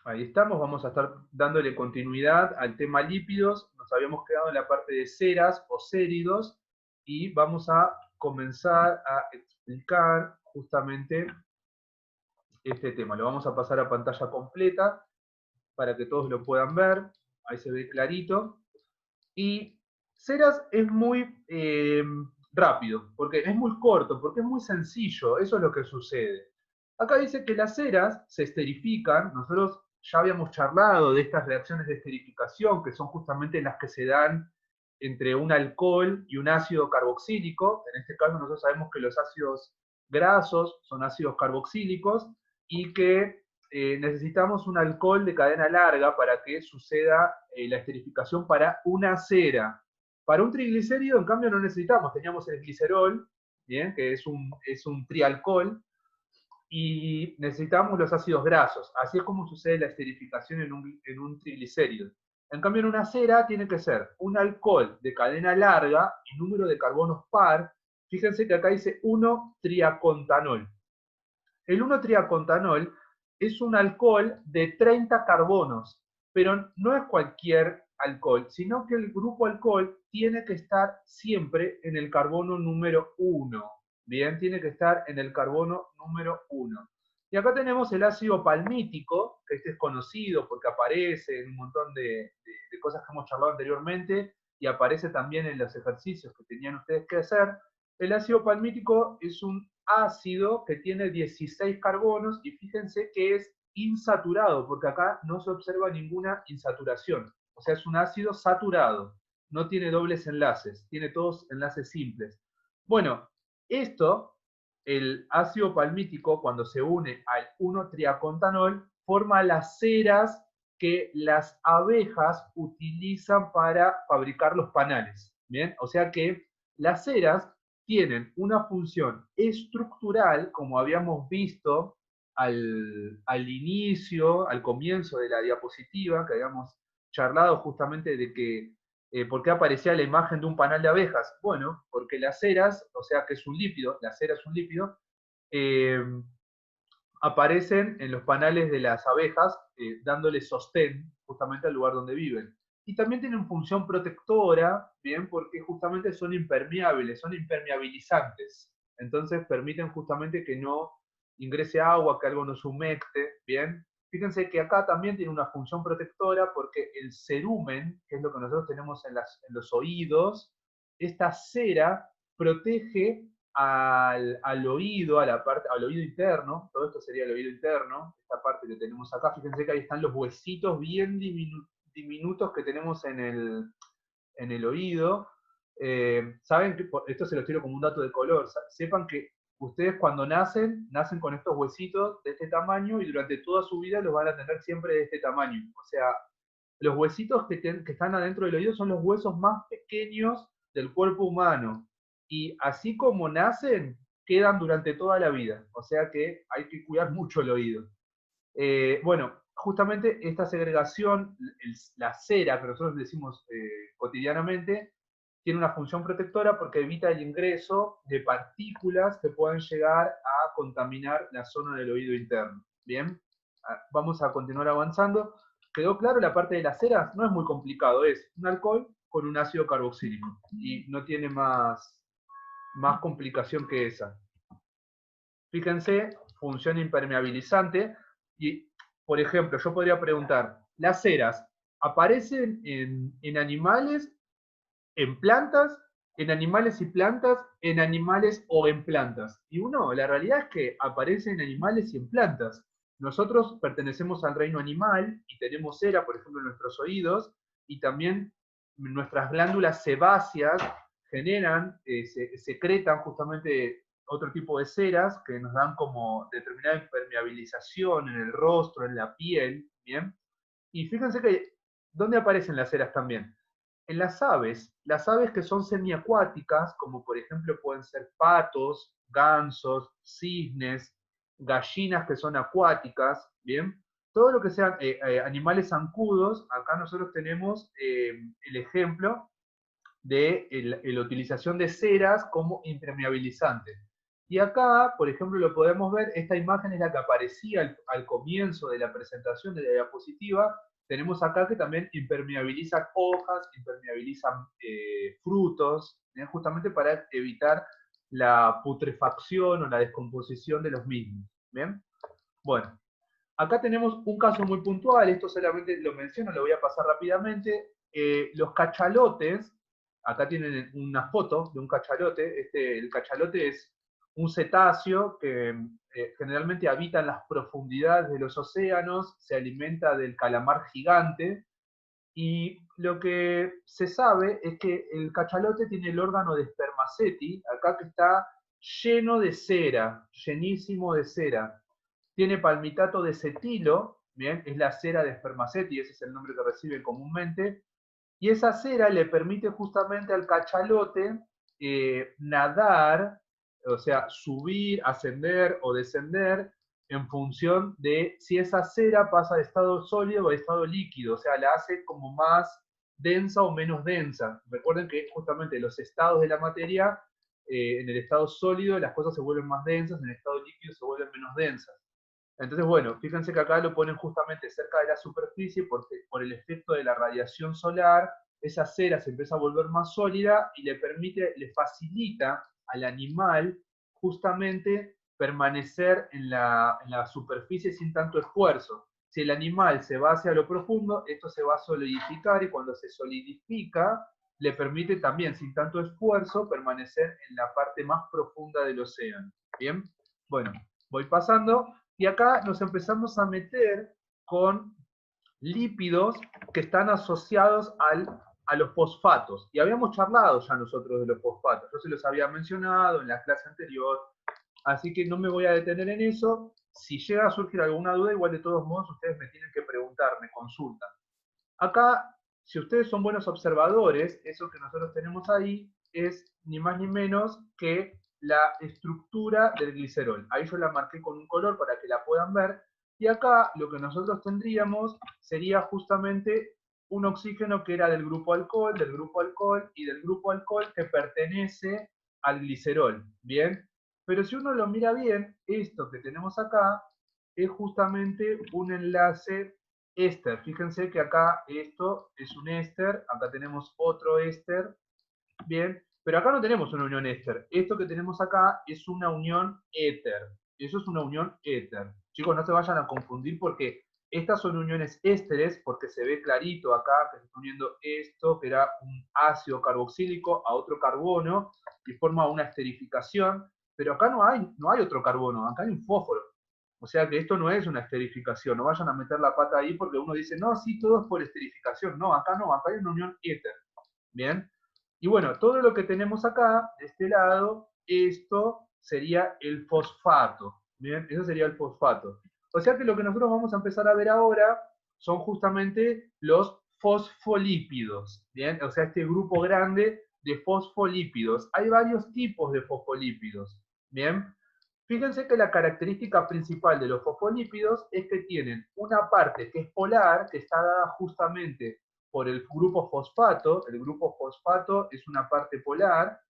Ahí estamos, vamos a estar dándole continuidad al tema lípidos. Nos habíamos quedado en la parte de ceras o céridos y vamos a comenzar a explicar justamente este tema. Lo vamos a pasar a pantalla completa para que todos lo puedan ver. Ahí se ve clarito. Y ceras es muy rápido, porque es muy corto, porque es muy sencillo. Eso es lo que sucede. Acá dice que las ceras se esterifican. Nosotros ya habíamos charlado de estas reacciones de esterificación, que son justamente las que se dan entre un alcohol y un ácido carboxílico. En este caso nosotros sabemos que los ácidos grasos son ácidos carboxílicos y que necesitamos un alcohol de cadena larga para que suceda la esterificación para una cera. Para un triglicérido, en cambio, no necesitamos. Teníamos el glicerol, ¿bien? Que es un trialcohol, y necesitamos los ácidos grasos. Así es como sucede la esterificación en un triglicérido. En cambio, en una cera tiene que ser un alcohol de cadena larga y número de carbonos par. Fíjense que acá dice 1-triacontanol. El 1-triacontanol es un alcohol de 30 carbonos, pero no es cualquier alcohol, sino que el grupo alcohol tiene que estar siempre en el carbono número 1. Bien, tiene que estar en el carbono número 1. Y acá tenemos el ácido palmítico, que este es conocido porque aparece en un montón de cosas que hemos charlado anteriormente y aparece también en los ejercicios que tenían ustedes que hacer. El ácido palmítico es un ácido que tiene 16 carbonos y fíjense que es insaturado, porque acá no se observa ninguna insaturación. O sea, es un ácido saturado, no tiene dobles enlaces, tiene todos enlaces simples. Bueno, esto, el ácido palmítico, cuando se une al 1-triacontanol, forma las ceras que las abejas utilizan para fabricar los panales. Bien, o sea que las ceras tienen una función estructural, como habíamos visto al inicio, al comienzo de la diapositiva, que habíamos charlado justamente de que, ¿por qué aparecía la imagen de un panal de abejas? Bueno, porque las ceras, o sea que es un lípido, la cera es un lípido, eh, aparecen en los panales de las abejas, dándole sostén justamente al lugar donde viven. Y también tienen función protectora, bien, porque justamente son impermeables, son impermeabilizantes. Entonces permiten justamente que no ingrese agua, que algo no se humecte, bien. Fíjense que acá también tiene una función protectora porque el cerumen, que es lo que nosotros tenemos en los oídos, esta cera protege al oído, a la parte, al oído interno. Todo esto sería el oído interno, esta parte que tenemos acá. Fíjense que ahí están los huesitos bien diminutos que tenemos en el oído. Saben que, esto se los tiro como un dato de color, sepan que ustedes cuando nacen, nacen con estos huesitos de este tamaño y durante toda su vida los van a tener siempre de este tamaño. O sea, los huesitos que están adentro del oído son los huesos más pequeños del cuerpo humano. Y así como nacen, quedan durante toda la vida. O sea que hay que cuidar mucho el oído. Bueno, justamente esta segregación, la cera que nosotros decimos cotidianamente, tiene una función protectora porque evita el ingreso de partículas que puedan llegar a contaminar la zona del oído interno. Bien, vamos a continuar avanzando. ¿Quedó claro la parte de las ceras? No es muy complicado, es un alcohol con un ácido carboxílico y no tiene más complicación que esa. Fíjense, función impermeabilizante. Y, por ejemplo, yo podría preguntar, ¿las ceras aparecen en animales, en plantas, en animales y plantas, en animales o en plantas? Y uno, la realidad es que aparece en animales y en plantas. Nosotros pertenecemos al reino animal y tenemos cera, por ejemplo, en nuestros oídos, y también nuestras glándulas sebáceas generan, secretan justamente otro tipo de ceras que nos dan como determinada impermeabilización en el rostro, en la piel, ¿bien? Y fíjense que, ¿dónde aparecen las ceras también? En las aves que son semiacuáticas, como por ejemplo pueden ser patos, gansos, cisnes, gallinas que son acuáticas, ¿bien? Todo lo que sean animales zancudos, acá nosotros tenemos el ejemplo de la utilización de ceras como impermeabilizantes. Y acá, por ejemplo, lo podemos ver, esta imagen es la que aparecía al comienzo de la presentación de la diapositiva. Tenemos acá que también impermeabiliza hojas, impermeabiliza frutos, justamente para evitar la putrefacción o la descomposición de los mismos. ¿Bien? Bueno, acá tenemos un caso muy puntual, esto solamente lo menciono, lo voy a pasar rápidamente. Los cachalotes, acá tienen una foto de un cachalote. El cachalote es un cetáceo que generalmente habita en las profundidades de los océanos, se alimenta del calamar gigante, y lo que se sabe es que el cachalote tiene el órgano de Spermaceti, acá que está lleno de cera, llenísimo de cera. Tiene palmitato de cetilo, bien, es la cera de Spermaceti, ese es el nombre que recibe comúnmente, y esa cera le permite justamente al cachalote nadar, o sea, subir, ascender o descender en función de si esa cera pasa de estado sólido o de estado líquido, o sea, la hace como más densa o menos densa. Recuerden que justamente los estados de la materia, en el estado sólido las cosas se vuelven más densas, en el estado líquido se vuelven menos densas. Entonces, bueno, fíjense que acá lo ponen justamente cerca de la superficie porque por el efecto de la radiación solar, esa cera se empieza a volver más sólida y le permite, le facilita al animal justamente permanecer en la superficie sin tanto esfuerzo. Si el animal se va hacia lo profundo, esto se va a solidificar, y cuando se solidifica, le permite también, sin tanto esfuerzo, permanecer en la parte más profunda del océano. ¿Bien? Bueno, voy pasando. Y acá nos empezamos a meter con lípidos que están asociados a los fosfatos. Y habíamos charlado ya nosotros de los fosfatos. Yo se los había mencionado en la clase anterior, así que no me voy a detener en eso. Si llega a surgir alguna duda, igual de todos modos ustedes me tienen que preguntar, me consultan. Acá, si ustedes son buenos observadores, eso que nosotros tenemos ahí es ni más ni menos que la estructura del glicerol. Ahí yo la marqué con un color para que la puedan ver. Y acá lo que nosotros tendríamos sería justamente un oxígeno que era del grupo alcohol y del grupo alcohol que pertenece al glicerol. ¿Bien? Pero si uno lo mira bien, esto que tenemos acá es justamente un enlace éster. Fíjense que acá esto es un éster, acá tenemos otro éster, bien, pero acá no tenemos una unión éster. Esto que tenemos acá es una unión éter. Eso es una unión éter. Chicos, no se vayan a confundir porque estas son uniones ésteres, porque se ve clarito acá que se está uniendo esto, que era un ácido carboxílico, a otro carbono, y forma una esterificación, pero acá no hay otro carbono, acá hay un fósforo. O sea que esto no es una esterificación, no vayan a meter la pata ahí porque uno dice, no, sí, todo es por esterificación. No, acá hay una unión éter. Bien. Y bueno, todo lo que tenemos acá, de este lado, esto sería el fosfato. Bien, eso sería el fosfato. O sea que lo que nosotros vamos a empezar a ver ahora son justamente los fosfolípidos. Bien, o sea, este grupo grande de fosfolípidos. Hay varios tipos de fosfolípidos. Bien. Fíjense que la característica principal de los fosfolípidos es que tienen una parte que es polar, que está dada justamente por el grupo fosfato. El grupo fosfato es una parte polar,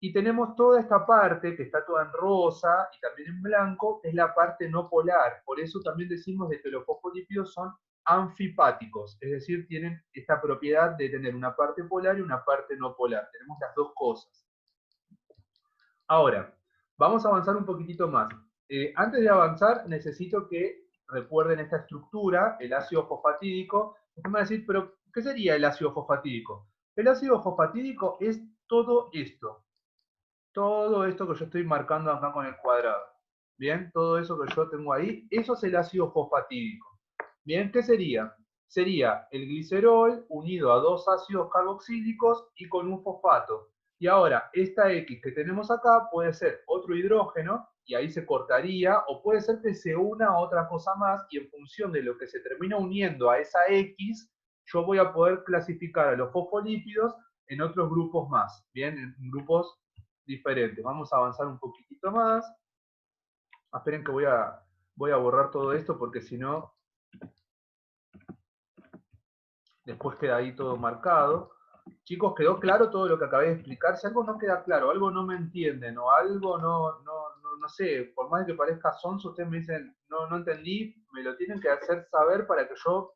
y tenemos toda esta parte que está toda en rosa y también en blanco, es la parte no polar. Por eso también decimos de que los fosfolípidos son anfipáticos, es decir, tienen esta propiedad de tener una parte polar y una parte no polar. Tenemos las dos cosas. Ahora, vamos a avanzar un poquitito más. Antes de avanzar, necesito que recuerden esta estructura, el ácido fosfatídico. Ustedes van a decir, pero ¿qué sería el ácido fosfatídico? El ácido fosfatídico es todo esto que yo estoy marcando acá con el cuadrado. Bien, todo eso que yo tengo ahí, eso es el ácido fosfatídico. Bien, ¿qué sería? Sería el glicerol unido a dos ácidos carboxílicos y con un fosfato. Y ahora, esta X que tenemos acá puede ser otro hidrógeno, y ahí se cortaría, o puede ser que se una a otra cosa más, y en función de lo que se termina uniendo a esa X, yo voy a poder clasificar a los fosfolípidos en otros grupos más, bien, en grupos diferentes. Vamos a avanzar un poquitito más. Esperen que voy a borrar todo esto porque si no, después queda ahí todo marcado. Chicos, ¿quedó claro todo lo que acabé de explicar? Si algo no queda claro, algo no me entienden o algo no no sé, por más que parezca sonso, ustedes me dicen, no entendí, me lo tienen que hacer saber para que yo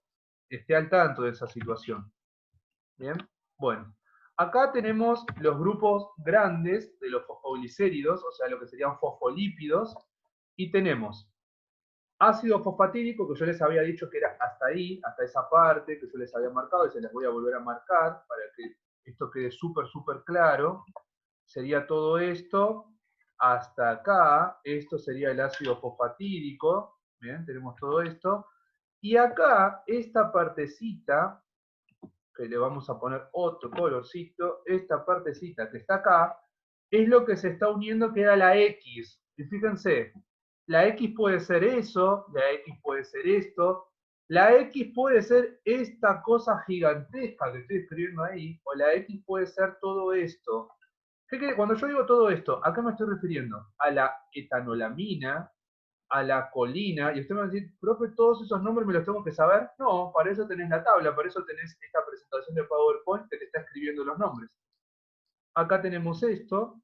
esté al tanto de esa situación. Bien, bueno. Acá tenemos los grupos grandes de los fosfoglicéridos, o sea, lo que serían fosfolípidos, y tenemos ácido fosfatídico, que yo les había dicho que era hasta ahí, hasta esa parte, que yo les había marcado, y se las voy a volver a marcar para que esto quede súper claro. Sería todo esto hasta acá, esto sería el ácido fosfatídico, bien, tenemos todo esto, y acá, esta partecita, que le vamos a poner otro colorcito, esta partecita que está acá, es lo que se está uniendo, que era la X. Y fíjense, la X puede ser eso, la X puede ser esto, la X puede ser esta cosa gigantesca que estoy escribiendo ahí, o la X puede ser todo esto. Cuando yo digo todo esto, ¿a qué me estoy refiriendo? A la etanolamina, a la colina, y usted me va a decir, profe, todos esos nombres me los tengo que saber. No, para eso tenés la tabla, para eso tenés esta presentación de PowerPoint que te está escribiendo los nombres. Acá tenemos esto,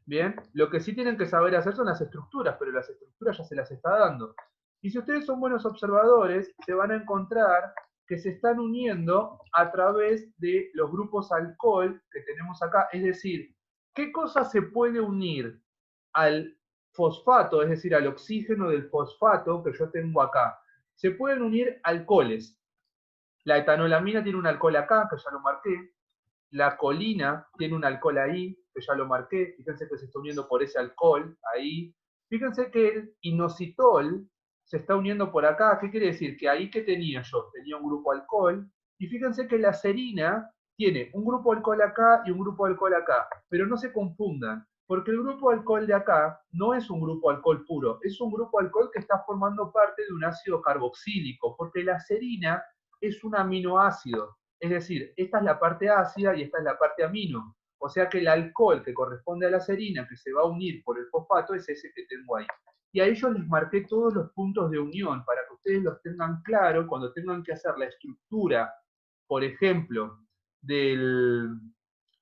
bien, lo que sí tienen que saber hacer son las estructuras, pero las estructuras ya se las está dando. Y si ustedes son buenos observadores, se van a encontrar que se están uniendo a través de los grupos alcohol que tenemos acá, es decir, ¿qué cosa se puede unir al fosfato, es decir, al oxígeno del fosfato que yo tengo acá? Se pueden unir alcoholes. La etanolamina tiene un alcohol acá, que ya lo marqué. La colina tiene un alcohol ahí, que ya lo marqué. Fíjense que se está uniendo por ese alcohol ahí. Fíjense que el inositol se está uniendo por acá. ¿Qué quiere decir? Que ahí, ¿qué tenía yo? Tenía un grupo alcohol. Y fíjense que la serina tiene un grupo alcohol acá y un grupo alcohol acá. Pero no se confundan, porque el grupo alcohol de acá no es un grupo alcohol puro, es un grupo alcohol que está formando parte de un ácido carboxílico, porque la serina es un aminoácido. Es decir, esta es la parte ácida y esta es la parte amino. O sea que el alcohol que corresponde a la serina, que se va a unir por el fosfato, es ese que tengo ahí. Y ahí yo les marqué todos los puntos de unión para que ustedes los tengan claro cuando tengan que hacer la estructura, por ejemplo, de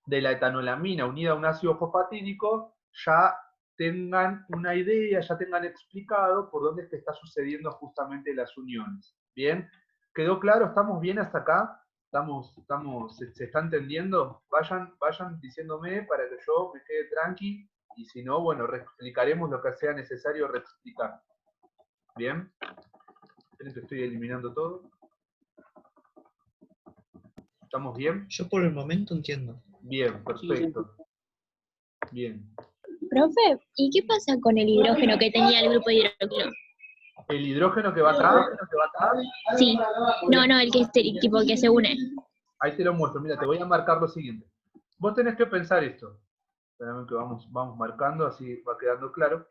la etanolamina unida a un ácido fosfatídico, ya tengan una idea, ya tengan explicado por dónde es que está sucediendo justamente las uniones. ¿Bien? ¿Quedó claro? ¿Estamos bien hasta acá? ¿Se está entendiendo? Vayan diciéndome para que yo me quede tranqui, y si no, bueno, reexplicaremos lo que sea necesario reexplicar. ¿Bien? Esperen que estoy eliminando todo. ¿Estamos bien? Yo por el momento entiendo. Bien, perfecto. Bien. Profe, ¿y qué pasa con el hidrógeno que tenía el grupo de hidrógeno? ¿El hidrógeno que va acá? Sí, no, el que tipo que se une. Ahí te lo muestro. Mira, te voy a marcar lo siguiente. Vos tenés que pensar esto. Espérame que vamos marcando, así va quedando claro.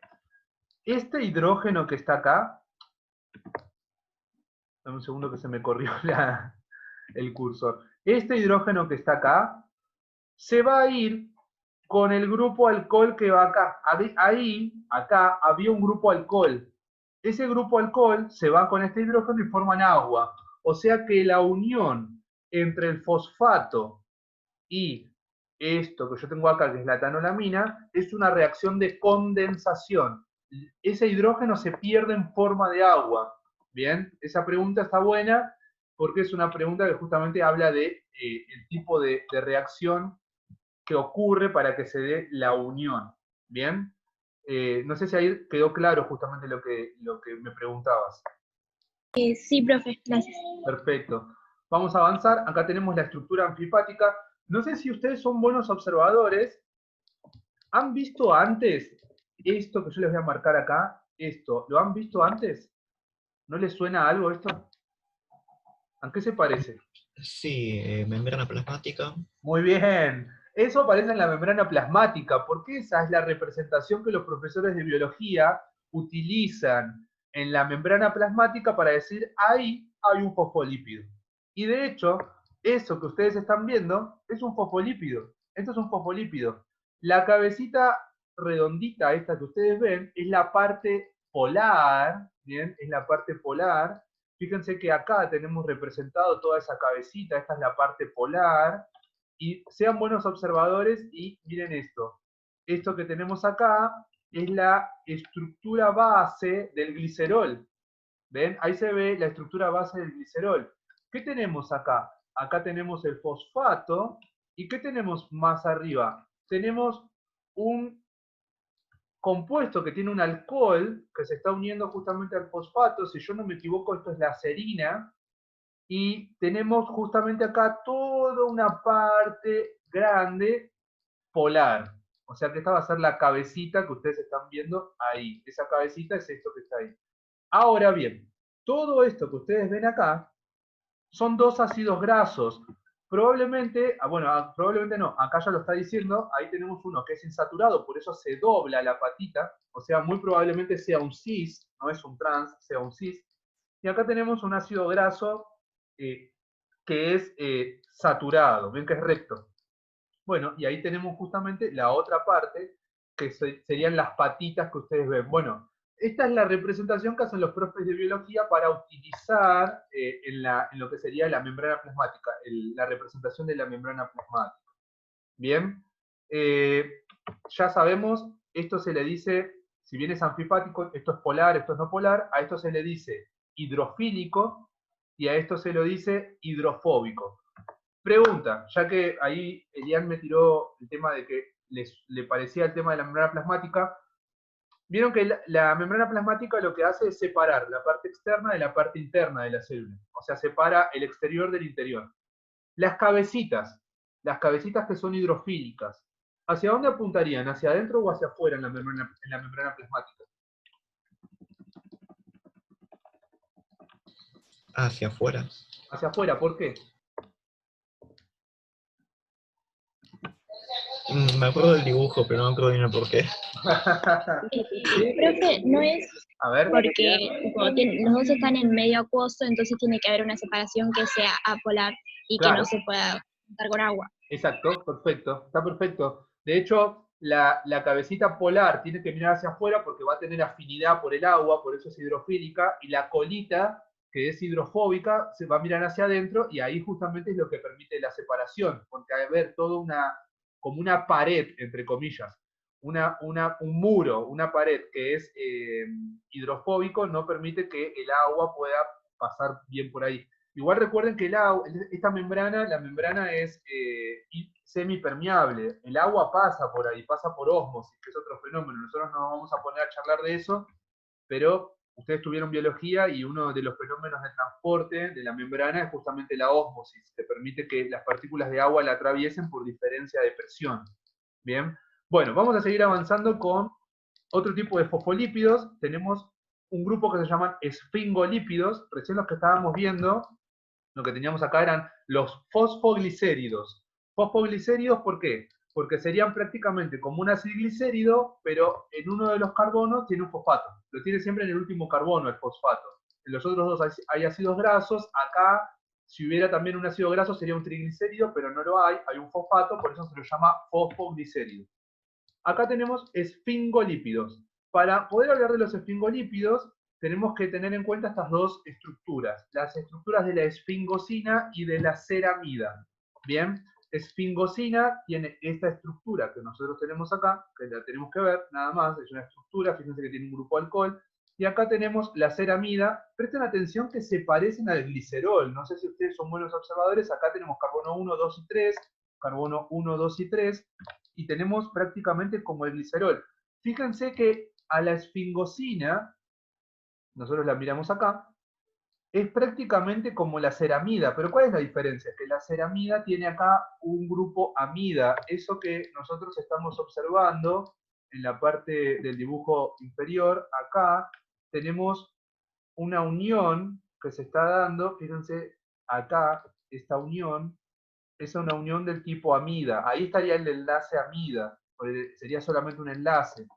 Este hidrógeno que está acá, dame un segundo que se me corrió el cursor. Este hidrógeno que está acá, se va a ir con el grupo alcohol que va acá. Ahí, acá, había un grupo alcohol. Ese grupo alcohol se va con este hidrógeno y forman agua. O sea que la unión entre el fosfato y esto que yo tengo acá, que es la etanolamina, es una reacción de condensación. Ese hidrógeno se pierde en forma de agua. Bien, esa pregunta está buena porque es una pregunta que justamente habla de el tipo de reacción que ocurre para que se dé la unión. Bien, no sé si ahí quedó claro justamente lo que me preguntabas. Sí, profe, gracias. Perfecto. Vamos a avanzar. Acá tenemos la estructura anfipática. No sé si ustedes son buenos observadores. ¿Han visto antes esto que yo les voy a marcar acá? Esto, ¿lo han visto antes? ¿No les suena algo esto? ¿A qué se parece? Sí, membrana plasmática. Muy bien. Eso aparece en la membrana plasmática, porque esa es la representación que los profesores de biología utilizan en la membrana plasmática para decir, ahí hay un fosfolípido. Y de hecho, eso que ustedes están viendo es un fosfolípido. Esto es un fosfolípido. La cabecita redondita, esta que ustedes ven, es la parte polar, ¿bien? Es la parte polar. Fíjense que acá tenemos representado toda esa cabecita, esta es la parte polar, y sean buenos observadores y miren esto. Esto que tenemos acá es la estructura base del glicerol. ¿Ven? Ahí se ve la estructura base del glicerol. ¿Qué tenemos acá? Acá tenemos el fosfato. ¿Y qué tenemos más arriba? Tenemos un compuesto que tiene un alcohol que se está uniendo justamente al fosfato. Si yo no me equivoco, esto es la serina. Y tenemos justamente acá toda una parte grande polar. O sea que esta va a ser la cabecita que ustedes están viendo ahí. Esa cabecita es esto que está ahí. Ahora bien, todo esto que ustedes ven acá son dos ácidos grasos. Probablemente, probablemente no, acá ya lo está diciendo, ahí tenemos uno que es insaturado, por eso se dobla la patita, o sea, muy probablemente sea un cis, no es un trans, sea un cis. Y acá tenemos un ácido graso que es saturado, ven que es recto. Bueno, y ahí tenemos justamente la otra parte, que serían las patitas que ustedes ven. Bueno, esta es la representación que hacen los profes de biología para utilizar en lo que sería la membrana plasmática, la representación de la membrana plasmática. Bien, ya sabemos, esto se le dice, si bien es anfipático, esto es polar, esto es no polar, a esto se le dice hidrofílico y a esto se lo dice hidrofóbico. Pregunta, ya que ahí Elian me tiró el tema de que le parecía el tema de la membrana plasmática. Vieron que la membrana plasmática lo que hace es separar la parte externa de la parte interna de la célula. O sea, separa el exterior del interior. Las cabecitas que son hidrofílicas, ¿hacia dónde apuntarían? ¿Hacia adentro o hacia afuera en la membrana plasmática? Hacia afuera. Hacia afuera, ¿por qué? Me acuerdo del dibujo, pero no me acuerdo bien el por qué. Profe, no es A ver. porque los dos están en medio acuoso, entonces tiene que haber una separación que sea apolar y que Claro. no se pueda juntar con agua. Exacto, perfecto, está perfecto. De hecho, la cabecita polar tiene que mirar hacia afuera porque va a tener afinidad por el agua, por eso es hidrofílica, y la colita, que es hidrofóbica, se va a mirar hacia adentro y ahí justamente es lo que permite la separación, porque hay ver toda como una pared, entre comillas, un muro, una pared que es hidrofóbico, no permite que el agua pueda pasar bien por ahí. Igual recuerden que esta membrana, la membrana es semipermeable. El agua pasa por ahí, pasa por ósmosis, que es otro fenómeno. Nosotros no vamos a poner a charlar de eso, pero ustedes tuvieron biología y uno de los fenómenos de transporte de la membrana es justamente la ósmosis, que permite que las partículas de agua la atraviesen por diferencia de presión. Bien, bueno, vamos a seguir avanzando con otro tipo de fosfolípidos. Tenemos un grupo que se llaman esfingolípidos. Recién los que estábamos viendo, lo que teníamos acá eran los fosfoglicéridos. Fosfoglicéridos, ¿por qué? Porque serían prácticamente como un acilglicérido, pero en uno de los carbonos tiene un fosfato. Lo tiene siempre en el último carbono, el fosfato. En los otros dos hay ácidos grasos. Acá, si hubiera también un ácido graso, sería un triglicérido, pero no lo hay un fosfato, por eso se lo llama fosfoglicérido. Acá tenemos esfingolípidos. Para poder hablar de los esfingolípidos, tenemos que tener en cuenta estas dos estructuras, las estructuras de la esfingosina y de la ceramida. Bien, esfingosina tiene esta estructura que nosotros tenemos acá, que la tenemos que ver, nada más, es una estructura, fíjense que tiene un grupo alcohol, y acá tenemos la ceramida. Presten atención que se parecen al glicerol, no sé si ustedes son buenos observadores, acá tenemos carbono 1, 2 y 3, carbono 1, 2 y 3, y tenemos prácticamente como el glicerol. Fíjense que a la esfingosina, nosotros la miramos acá, es prácticamente como la ceramida, pero ¿cuál es la diferencia? Que la ceramida tiene acá un grupo amida, eso que nosotros estamos observando en la parte del dibujo inferior, acá tenemos una unión que se está dando, fíjense acá, esta unión, es una unión del tipo amida. Ahí estaría el enlace amida, sería solamente un enlace.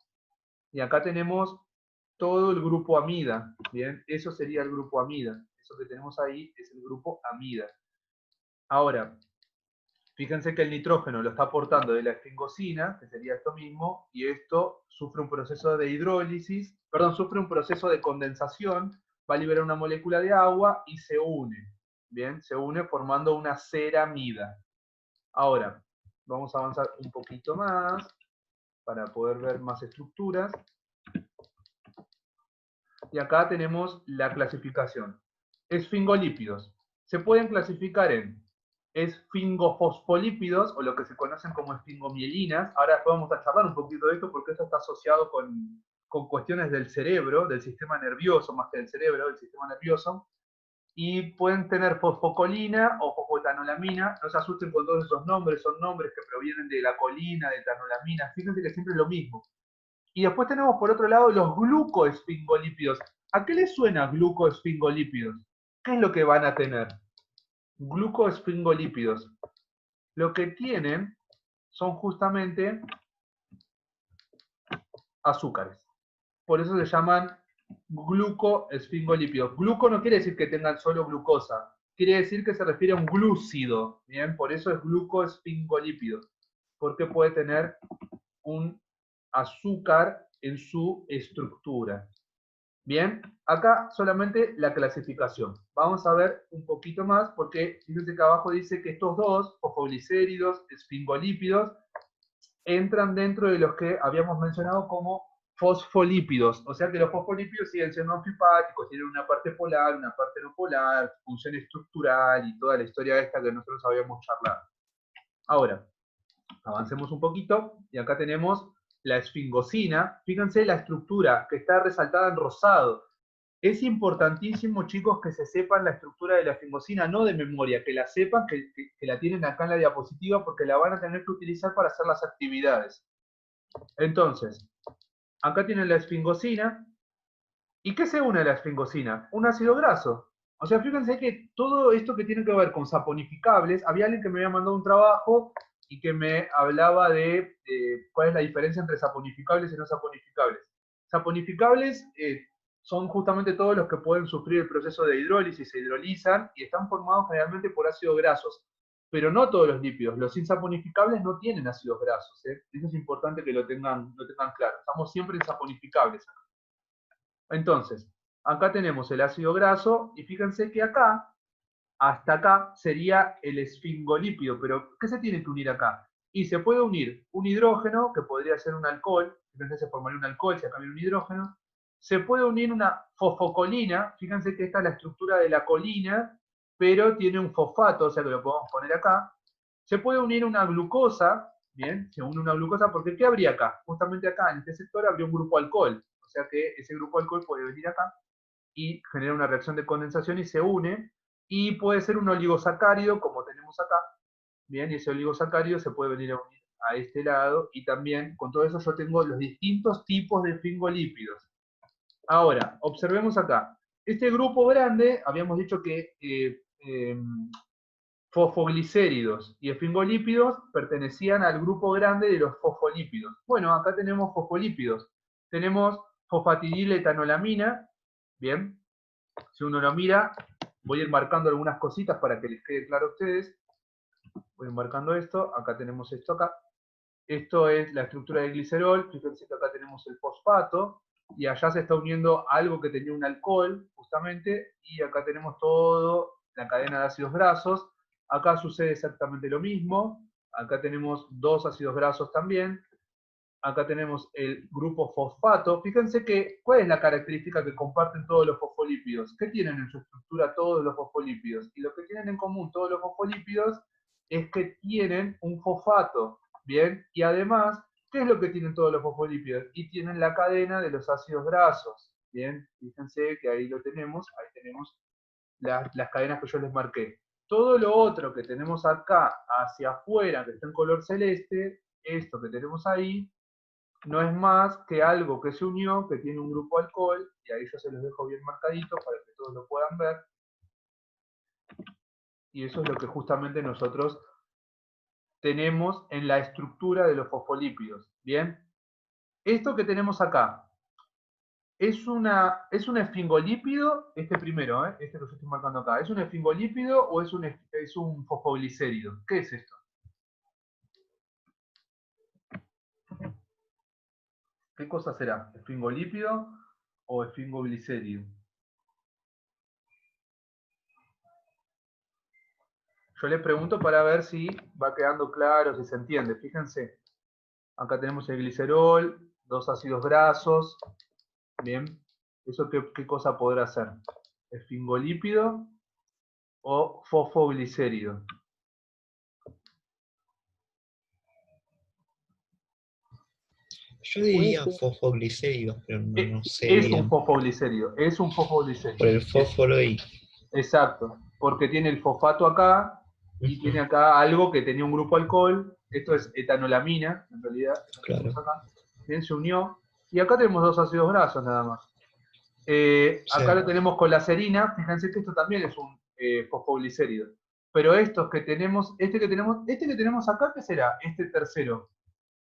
Y acá tenemos todo el grupo amida. Bien, eso sería el grupo amida. Eso que tenemos ahí es el grupo amida. Ahora, fíjense que el nitrógeno lo está aportando de la esfingosina, que sería esto mismo, y esto sufre un proceso de hidrólisis, sufre un proceso de condensación, va a liberar una molécula de agua y se une. Bien, se une formando una ceramida. Ahora, vamos a avanzar un poquito más. para poder ver más estructuras. Y acá tenemos la clasificación. Esfingolípidos. Se pueden clasificar en esfingofosfolípidos, o lo que se conocen como esfingomielinas. Ahora después vamos a charlar un poquito de esto, porque esto está asociado con cuestiones del cerebro, del sistema nervioso, más que del cerebro, del sistema nervioso. Y pueden tener fosfocolina o fosfetanolamina. No se asusten con todos esos nombres, son nombres que provienen de la colina, de etanolamina. Fíjense que siempre es lo mismo. Y después tenemos por otro lado los glucoesfingolípidos. ¿A qué les suena glucoesfingolípidos? ¿Qué es lo que van a tener? Glucoesfingolípidos. Lo que tienen son justamente azúcares. Por eso se llaman glucoesfingolípidos. Gluco no quiere decir que tengan solo glucosa, quiere decir que se refiere a un glúcido. Bien, por eso es glucoesfingolípido, porque puede tener un azúcar en su estructura. Bien, acá solamente la clasificación. Vamos a ver un poquito más, porque fíjense que abajo dice que estos dos, fosfoglicéridos, esfingolípidos, entran dentro de los que habíamos mencionado como fosfolípidos. O sea que los fosfolípidos siguen siendo anfipáticos, tienen una parte polar, una parte no polar, función estructural y toda la historia esta que nosotros habíamos charlado. Ahora, avancemos un poquito y acá tenemos la esfingosina. Fíjense la estructura que está resaltada en rosado. Es importantísimo, chicos, que se sepan la estructura de la esfingosina, no de memoria, que la sepan, que la tienen acá en la diapositiva, porque la van a tener que utilizar para hacer las actividades. Entonces, acá tienen la esfingosina. ¿Y qué se une a la esfingosina? Un ácido graso. O sea, fíjense que todo esto que tiene que ver con saponificables, había alguien que me había mandado un trabajo y que me hablaba de cuál es la diferencia entre saponificables y no saponificables. Saponificables son justamente todos los que pueden sufrir el proceso de hidrólisis, se hidrolizan y están formados generalmente por ácidos grasos. Pero no todos los lípidos. Los insaponificables no tienen ácidos grasos. Eso es importante que lo tengan claro. Estamos siempre en saponificables. Entonces, acá tenemos el ácido graso y fíjense que acá, hasta acá, sería el esfingolípido. Pero, ¿qué se tiene que unir acá? Y se puede unir un hidrógeno, que podría ser un alcohol, fíjense, se formaría un alcohol si acá viene un hidrógeno. Se puede unir una fosfocolina, fíjense que esta es la estructura de la colina, pero tiene un fosfato, o sea que lo podemos poner acá. Se puede unir una glucosa, bien, se une una glucosa, porque ¿qué habría acá? Justamente acá, en este sector, habría un grupo alcohol. O sea que ese grupo alcohol puede venir acá y genera una reacción de condensación y se une, y puede ser un oligosacárido, como tenemos acá, bien, y ese oligosacárido se puede venir a unir a este lado, y también, con todo eso, yo tengo los distintos tipos de esfingolípidos. Ahora, observemos acá. Este grupo grande, habíamos dicho que fosfoglicéridos y esfingolípidos pertenecían al grupo grande de los fosfolípidos. Bueno, acá tenemos fosfolípidos. Tenemos fosfatidiletoanolamina, bien, si uno lo mira, voy a ir marcando algunas cositas para que les quede claro a ustedes. Voy marcando esto, acá tenemos esto acá. Esto es la estructura del glicerol, fíjense que acá tenemos el fosfato, y allá se está uniendo algo que tenía un alcohol, justamente, y acá tenemos toda la cadena de ácidos grasos. Acá sucede exactamente lo mismo, acá tenemos dos ácidos grasos también, acá tenemos el grupo fosfato. Fíjense que, ¿cuál es la característica que comparten todos los fosfolípidos? ¿Qué tienen en su estructura todos los fosfolípidos? Y lo que tienen en común todos los fosfolípidos es que tienen un fosfato, ¿bien? Y además, ¿qué es lo que tienen todos los fosfolípidos? Y tienen la cadena de los ácidos grasos, ¿bien? Fíjense que ahí lo tenemos, ahí tenemos las cadenas que yo les marqué. Todo lo otro que tenemos acá hacia afuera, que está en color celeste, esto que tenemos ahí, no es más que algo que se unió, que tiene un grupo alcohol, y ahí yo se los dejo bien marcadito para que todos lo puedan ver. Y eso es lo que justamente nosotros tenemos en la estructura de los fosfolípidos. Bien, esto que tenemos acá, ¿es un esfingolípido? Este primero, este que yo estoy marcando acá, ¿es un esfingolípido o es un fosfoglicérido? ¿Qué es esto? ¿Qué cosa será? ¿Esfingolípido o esfingoglicérido? Yo les pregunto para ver si va quedando claro, si se entiende. Fíjense. Acá tenemos el glicerol, 2 ácidos grasos. Bien, ¿eso qué cosa podrá hacer? ¿Esfingolípido o fosfoglicérido? Yo diría fosfoglicéridos, pero no sé Es un bien. fosfoglicérido, es un fosfoglicérido. Por el fósforo y... Exacto, porque tiene el fosfato acá y tiene acá algo que tenía un grupo alcohol. Esto es etanolamina, en realidad. Claro. Acá. Bien, se unió. Y acá tenemos 2 ácidos grasos nada más. Acá lo tenemos con la serina. Fíjense que esto también es un fosfoglicérido. Pero estos que tenemos, este que tenemos acá, ¿qué será? Este tercero.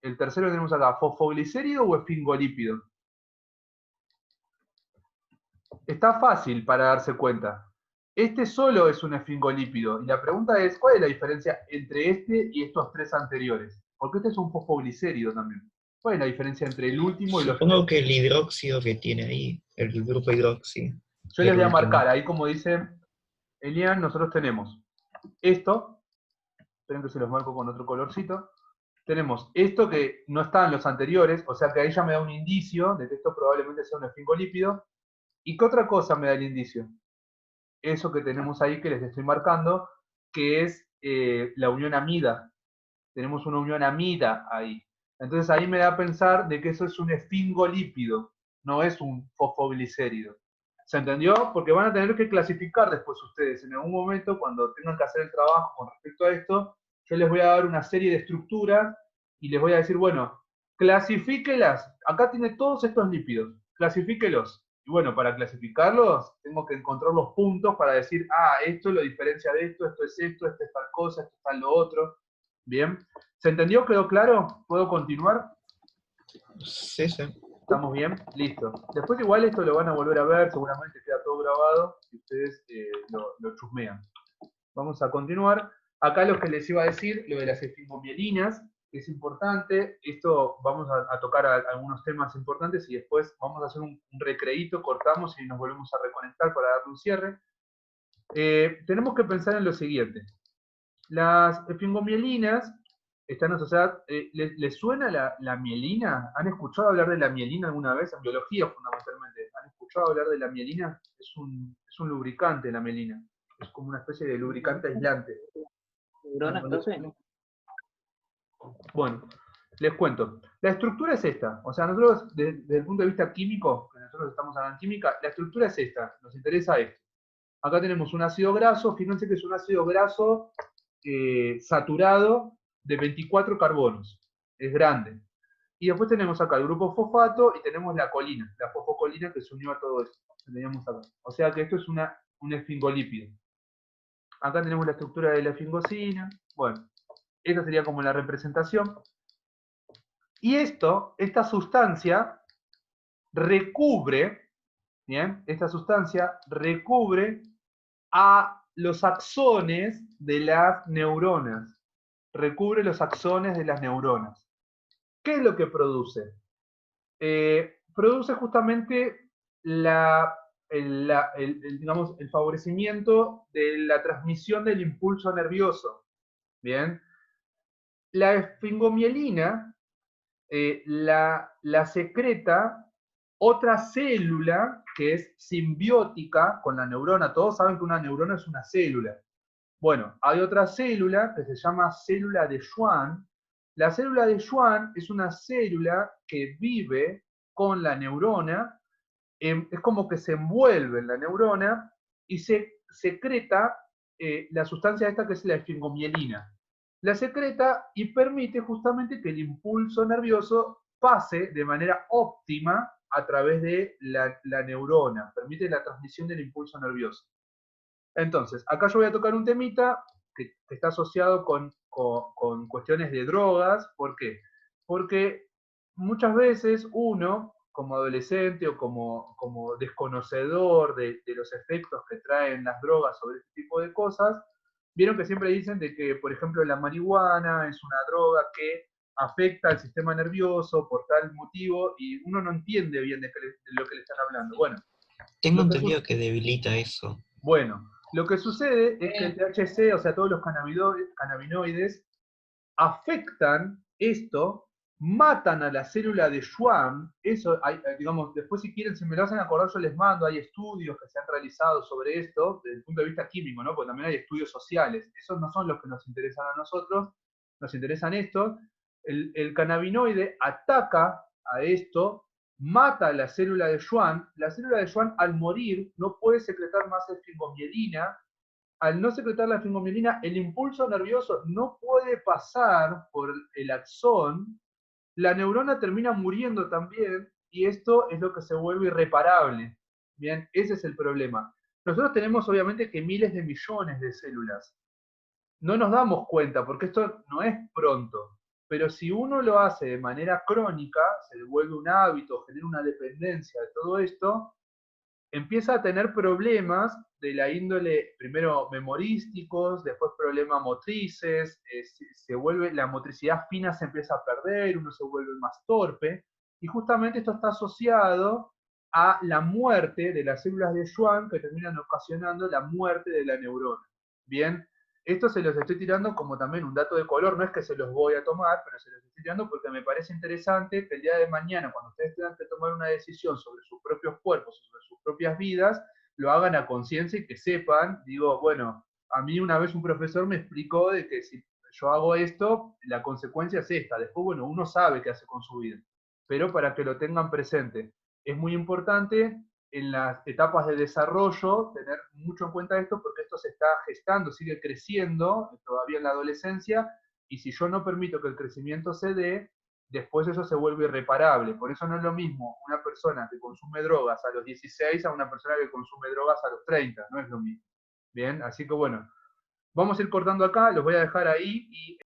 El tercero que tenemos acá, ¿fosfoglicérido o esfingolípido? Está fácil para darse cuenta. Este solo es un esfingolípido. Y la pregunta es, ¿cuál es la diferencia entre este y estos 3 anteriores? Porque este es un fosfoglicérido también. ¿Cuál es la diferencia entre el último y los 3? Supongo que el hidróxido que tiene ahí, el grupo hidróxido. Yo les voy a marcar, ahí como dice Elian, nosotros tenemos esto. Esperen que se los marco con otro colorcito. Tenemos esto que no está en los anteriores, o sea que ahí ya me da un indicio de que esto probablemente sea un esfingolípido. ¿Y qué otra cosa me da el indicio? Eso que tenemos ahí que les estoy marcando, que es la unión amida. Tenemos una unión amida ahí. Entonces ahí me da a pensar de que eso es un esfingolípido, no es un fosfoglicérido. ¿Se entendió? Porque van a tener que clasificar después ustedes. En algún momento, cuando tengan que hacer el trabajo con respecto a esto, yo les voy a dar una serie de estructuras y les voy a decir, bueno, clasifíquelas. Acá tiene todos estos lípidos, clasifíquelos. Y bueno, para clasificarlos, tengo que encontrar los puntos para decir, esto lo diferencia de esto es esto es tal cosa, esto es tal lo otro. Bien. ¿Se entendió? ¿Quedó claro? ¿Puedo continuar? Sí. ¿Estamos bien? Listo. Después igual esto lo van a volver a ver, seguramente queda todo grabado y ustedes lo chusmean. Vamos a continuar. Acá lo que les iba a decir, lo de las esfingomielinas, es importante. Esto vamos a tocar algunos temas importantes y después vamos a hacer un recreíto, cortamos y nos volvemos a reconectar para darle un cierre. Tenemos que pensar en lo siguiente. Las esfingomielinas están asociadas. ¿Les suena la mielina? ¿Han escuchado hablar de la mielina alguna vez? En biología, fundamentalmente. ¿Han escuchado hablar de la mielina? Es un lubricante, la mielina. Es como una especie de lubricante aislante. ¿Neuronas, profe? Bueno, les cuento. La estructura es esta. O sea, nosotros, desde el punto de vista químico, que nosotros estamos hablando en química, la estructura es esta. Nos interesa esto. Acá tenemos un ácido graso. Fíjense que es un ácido graso saturado de 24 carbonos. Es grande. Y después tenemos acá el grupo fosfato y tenemos la colina, la fosfocolina que se unió a todo esto. Que teníamos acá. O sea que esto es un esfingolípido. Acá tenemos la estructura de la esfingosina. Bueno, esta sería como la representación. Y esta sustancia recubre, ¿bien? Esta sustancia recubre a los axones de las neuronas. Recubre los axones de las neuronas. ¿Qué es lo que produce? Produce justamente digamos, el favorecimiento de la transmisión del impulso nervioso. Bien. La esfingomielina la secreta otra célula que es simbiótica con la neurona. Todos saben que una neurona es una célula. Bueno, hay otra célula que se llama célula de Schwann. La célula de Schwann es una célula que vive con la neurona, es como que se envuelve en la neurona y se secreta la sustancia esta que es la esfingomielina. La secreta y permite justamente que el impulso nervioso pase de manera óptima a través de la neurona, permite la transmisión del impulso nervioso. Entonces, acá yo voy a tocar un temita que está asociado con cuestiones de drogas. ¿Por qué? Porque muchas veces uno, como adolescente o como desconocedor de los efectos que traen las drogas sobre este tipo de cosas, vieron que siempre dicen de que, por ejemplo, la marihuana es una droga que afecta al sistema nervioso por tal motivo y uno no entiende bien de lo que le están hablando. Bueno, Tengo entendido que debilita eso. Bueno, lo que sucede es que el THC, o sea, todos los cannabinoides, afectan esto matan a la célula de Schwann. Eso, digamos, después si quieren, si me lo hacen acordar, yo les mando, hay estudios que se han realizado sobre esto, desde el punto de vista químico, ¿no? Porque también hay estudios sociales. Esos no son los que nos interesan a nosotros, nos interesan estos. El cannabinoide ataca a esto, mata a la célula de Schwann. La célula de Schwann, al morir, no puede secretar más esfingomielina. Al no secretar la esfingomielina, el impulso nervioso no puede pasar por el axón, la neurona termina muriendo también, y esto es lo que se vuelve irreparable. Bien, ese es el problema. Nosotros tenemos obviamente que miles de millones de células. No nos damos cuenta, porque esto no es pronto. Pero si uno lo hace de manera crónica, se vuelve un hábito, genera una dependencia de todo esto, empieza a tener problemas de la índole, primero memorísticos, después problemas motrices, se vuelve, la motricidad fina se empieza a perder, uno se vuelve más torpe, y justamente esto está asociado a la muerte de las células de Schwann que terminan ocasionando la muerte de la neurona. Bien, esto se los estoy tirando como también un dato de color, no es que se los voy a tomar, pero se los estoy tirando porque me parece interesante que el día de mañana, cuando ustedes tengan que tomar una decisión sobre sus propios cuerpos, sobre sus propias vidas, lo hagan a conciencia y que sepan, digo, bueno, a mí una vez un profesor me explicó de que si yo hago esto, la consecuencia es esta, después, bueno, uno sabe qué hace con su vida, pero para que lo tengan presente. Es muy importante en las etapas de desarrollo tener mucho en cuenta esto, porque esto se está gestando, sigue creciendo todavía en la adolescencia, y si yo no permito que el crecimiento se dé, después eso se vuelve irreparable. Por eso no es lo mismo una persona que consume drogas a los 16 a una persona que consume drogas a los 30, no es lo mismo. Bien, así que bueno, vamos a ir cortando acá, los voy a dejar ahí y